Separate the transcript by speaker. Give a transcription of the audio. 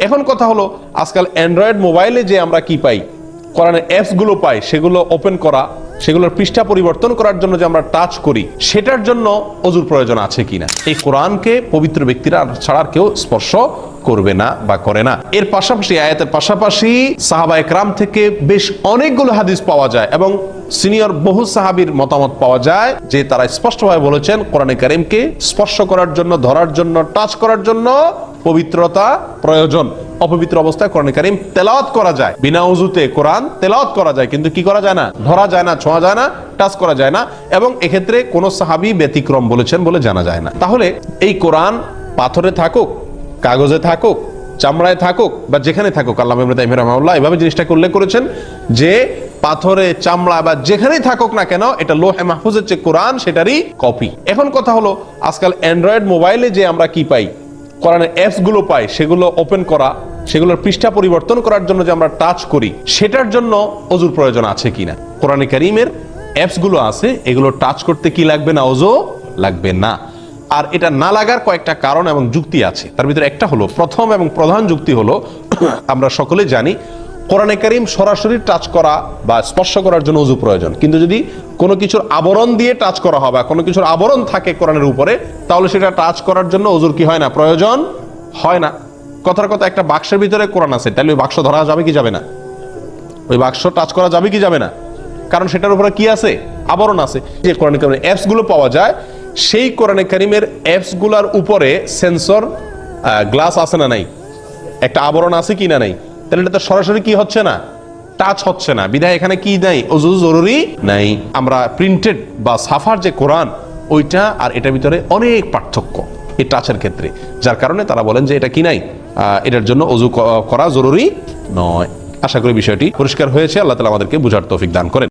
Speaker 1: এখন কথা হলো, আজকাল অ্যান্ড্রয়েড মোবাইলে যে আমরা কি পাই, কোরআনের অ্যাপস গুলো পাই, সেগুলো ওপেন করা, সেগুলোর পৃষ্ঠা পরিবর্তন করার জন্য যে আমরা টাচ করি, সেটার জন্য ওযুর প্রয়োজন আছে কিনা। এই কোরআনকে পবিত্র ব্যক্তিরা ছাড়া কেউ স্পর্শ করবে না বা করে না। এর পাশাপাশি, আয়াতের পাশাপাশি সাহাবা একরাম থেকে বেশ অনেকগুলো হাদিস পাওয়া যায় এবং সিনিয়র বহু সাহাবীর মতামত পাওয়া যায় যে তারা স্পষ্টভাবে বলেছেন কোরআনে কারীমকে স্পর্শ করার জন্য, ধরার জন্য, টাচ করার জন্য পবিত্রতা প্রয়োজন। অপবিত্র অবস্থায় কোরআন কারীম তেলাওয়াত করা যায়, বিনা ওযুতে কোরআন তেলাওয়াত করা যায়, কিন্তু কি করা যায় না? ধরা যায় না, ছোঁয়া যায় না, টাচ করা যায় না, এবং এক্ষেত্রে কোন সাহাবী ব্যতিক্রম বলেছেন বলে জানা যায় না। তাহলে এই কোরআন পাথরে থাকুক, কাগজে থাকুক, চামড়ায় থাকুক বা যেখানে থাকুক, আল্লামা ইবনে তাইমিয়া রাহিমাহুল্লাহ এভাবে জিনিসটাকে উল্লেখ করেছেন যে পাথরে, চামড়া বা যেখানেই থাকুক না কেন, এটা লোহে মাহফুজের যে কোরআন সেটারই কপি। এখন কথা হলো, আজকাল অ্যান্ড্রয়েড মোবাইলে যে আমরা কি পাই, কোরআনের অ্যাপস গুলো পাই, সেগুলো ওপেন করা, সেগুলোর পৃষ্ঠা পরিবর্তন করার জন্য যে আমরা টাচ করি, সেটার জন্য ওযুর প্রয়োজন আছে কিনা। কোরআনে কারীমের অ্যাপস গুলো আছে, এগুলো টাচ করতে কি লাগবে না? ওযু লাগবে না। আর এটা না লাগার কয়েকটা কারণ এবং যুক্তি আছে। তার ভিতরে একটা হলো, প্রথম এবং প্রধান যুক্তি হলো, আমরা সকলে জানি কোরআনে কারীম সরাসরি টাচ করা বা স্পর্শ করার জন্য ওযু প্রয়োজন, কিন্তু যদি কোনো কিছুর আবরণ দিয়ে টাচ করা হয় বা কোনো কিছুর আবরণ থাকে কোরআনের উপরে, তাহলে সেটা টাচ করার জন্য ওযুর কি হয় না? প্রয়োজন হয় না। কথার কথা, একটা বাক্সের ভিতরে কোরআন আছে, তাহলে ওই বাক্স ধরা যাবে কি যাবে না? ওই বাক্স টাচ করা যাবে কি যাবে না? কারণ সেটার উপরে কি আছে? আবরণ আছে। যে কোরআনে কারীমের অ্যাপস গুলো পাওয়া যায়, সেই কোরআনে কারীমের অ্যাপস গুলার উপরে সেন্সর গ্লাস আছে না নাই? একটা আবরণ আছে কি না নাই? তাহলে এটা তো সরাসরি কি হচ্ছে না? টাচ হচ্ছে না। বিধায় এখানে কি নাই? ওযু জরুরি নাই। আমরা প্রিন্টেড বা সাফার যে কোরআন, ওইটা আর এটার ভিতরে অনেক পার্থক্য এই টাচের ক্ষেত্রে, যার কারণে তারা বলেন যে এটা কি নাই, এটার জন্য ওযু করা জরুরি নয়। আশা করি বিষয়টি পরিষ্কার হয়েছে। আল্লাহ তাআলা আমাদেরকে বুঝার তৌফিক দান করেন।